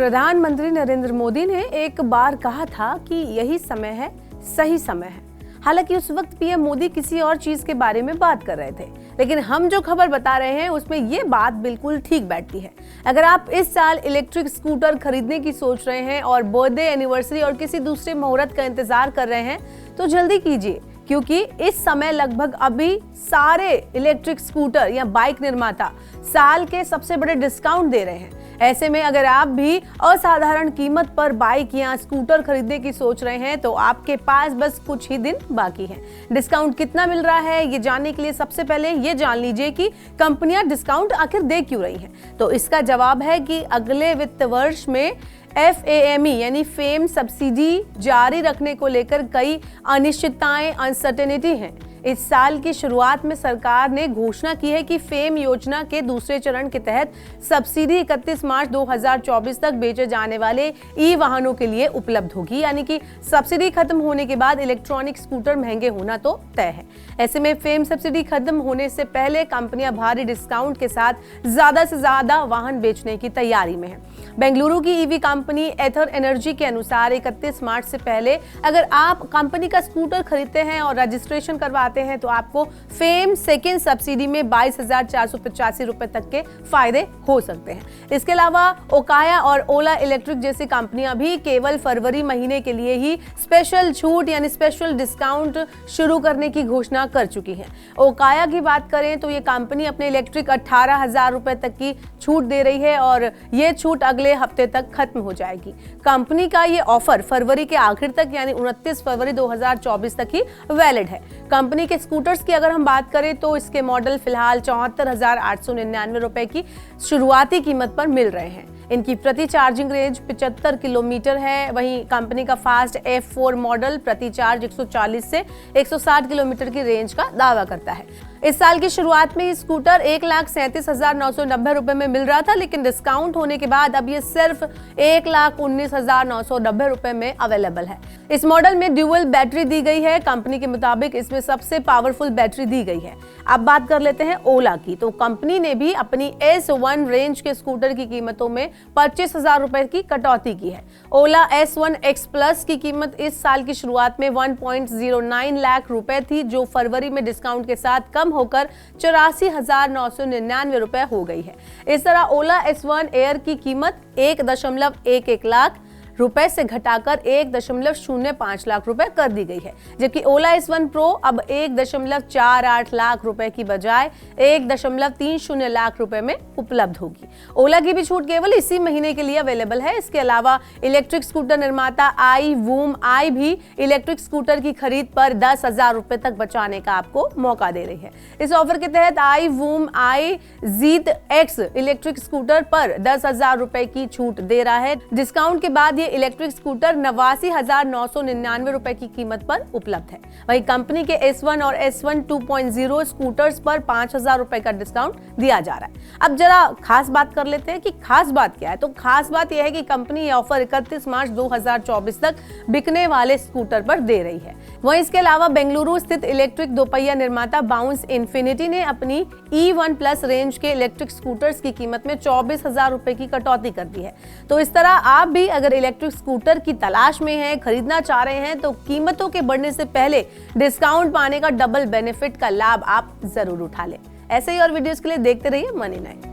प्रधानमंत्री नरेंद्र मोदी ने एक बार कहा था कि यही समय है, सही समय है। हालांकि उस वक्त पीएम मोदी किसी और चीज के बारे में बात कर रहे थे, लेकिन हम जो खबर बता रहे हैं उसमें ये बात बिल्कुल ठीक बैठती है। अगर आप इस साल इलेक्ट्रिक स्कूटर खरीदने की सोच रहे हैं और बर्थडे, एनिवर्सरी और किसी दूसरे मुहूर्त का इंतजार कर रहे हैं तो जल्दी कीजिए, क्योंकि इस समय लगभग अभी सारे इलेक्ट्रिक स्कूटर या बाइक निर्माता साल के सबसे बड़े डिस्काउंट दे रहे हैं। ऐसे में अगर आप भी असाधारण कीमत पर बाइक या स्कूटर खरीदने की सोच रहे हैं तो आपके पास बस कुछ ही दिन बाकी हैं। डिस्काउंट कितना मिल रहा है ये जानने के लिए सबसे पहले ये जान लीजिए कि कंपनियां डिस्काउंट आखिर दे क्यों रही हैं। तो इसका जवाब है कि अगले वित्त वर्ष में FAME यानी फेम सब्सिडी जारी रखने को लेकर कई अनिश्चितताएं, अनसर्टेनिटी हैं। इस साल की शुरुआत में सरकार ने घोषणा की है कि फेम योजना के दूसरे चरण के तहत सब्सिडी 31 मार्च 2024 तक बेचे जाने वाले ई वाहनों के लिए उपलब्ध होगी, यानी कि सब्सिडी खत्म होने के बाद इलेक्ट्रॉनिक स्कूटर महंगे होना तो तय है। ऐसे में फेम सब्सिडी खत्म होने से पहले कंपनियां भारी डिस्काउंट के साथ ज्यादा से ज्यादा वाहन बेचने की तैयारी में है। बेंगलुरु की ईवी कंपनी एथर एनर्जी के अनुसार 31 मार्च से पहले अगर आप कंपनी का स्कूटर खरीदते हैं और रजिस्ट्रेशन करवाते हैं तो आपको फेम सेकेंड सब्सिडी में 22,485 रुपए तक के फायदे हो सकते हैं। इसके अलावा ओकाया और ओला इलेक्ट्रिक जैसी कंपनियां भी केवल फरवरी महीने के लिए ही स्पेशल छूट यानी स्पेशल डिस्काउंट शुरू करने की घोषणा कर चुकी है। ओकाया की बात करें तो ये कंपनी अपने इलेक्ट्रिक 18,000 रुपए तक की छूट दे रही है और ये छूट अगले हफ्ते तक खत्म हो जाएगी। कंपनी का ये ऑफर फरवरी के आखिर तक यानी 29 फरवरी 2024 तक ही वैलिड है। कंपनी के स्कूटर्स की अगर हम बात करें तो इसके मॉडल फिलहाल 74,899 रुपए की शुरुआती कीमत पर मिल रहे हैं। इनकी प्रति चार्जिंग रेंज 75 किलोमीटर है। वहीं कंपनी का फास्ट F4 मॉडल प्रति चार्ज 140 से 160 किलोमीटर की रेंज का दावा करता है। इस साल की शुरुआत में ये स्कूटर 1,37,990 रुपए में मिल रहा था, लेकिन डिस्काउंट होने के बाद अब ये सिर्फ 1,19,990 रुपए में अवेलेबल है। इस मॉडल में ड्यूअल बैटरी दी गई है। कंपनी के मुताबिक इसमें सबसे पावरफुल बैटरी दी गई है। अब बात कर लेते हैं ओला की। तो कंपनी ने भी अपनी S1 रेंज के स्कूटर की कीमतों में 25,000 रुपए की कटौती की है। ओला S1 X Plus की कीमत इस साल की शुरुआत में 1.09 लाख रुपए थी, जो फरवरी में डिस्काउंट के साथ कम होकर 84,999 रुपए हो गई है। इस तरह ओला S1 एयर की कीमत 1.11 लाख रुपए से घटाकर 1.05 लाख रुपए कर दी गई है, जबकि ओला S1 Pro अब 1.48 लाख रुपए की बजाय 1.30 लाख रुपए में उपलब्ध होगी। ओला की भी छूट केवल इसी महीने के लिए अवेलेबल है। इसके अलावा इलेक्ट्रिक स्कूटर निर्माता iWoom भी इलेक्ट्रिक स्कूटर की खरीद पर 10,000 रुपए तक बचाने का आपको मौका दे रही है। इस ऑफर के तहत iWoom Zeet X electric scooter पर 10,000 रुपए की छूट दे रहा है। डिस्काउंट के बाद ये इलेक्ट्रिक स्कूटर 89,999 रुपए की कीमत पर उपलब्ध है। वहीं कंपनी के S1 और S1 2.0 स्कूटर्स पर 5,000 रुपए का डिस्काउंट दिया जा रहा है। अब जरा खास बात कर लेते हैं कि खास बात क्या है। तो खास बात यह है कि कंपनी ये ऑफर 31 मार्च 2024 तक बिकने वाले स्कूटर पर दे रही है। वहीं इसके अलावा बेंगलुरु स्थित इलेक्ट्रिक दोपहिया निर्माता बाउंस इन्फिनिटी ने अपनी E1 Plus रेंज के इलेक्ट्रिक स्कूटर्स की कीमत में 24,000 रुपए की कटौती कर दी है। तो इस तरह आप भी अगर इलेक्ट्रिक स्कूटर की तलाश में हैं, खरीदना चाह रहे हैं तो कीमतों के बढ़ने से पहले डिस्काउंट पाने का डबल बेनिफिट का लाभ आप जरूर उठा लें। ऐसे ही और वीडियोस के लिए देखते रहिए मनी9।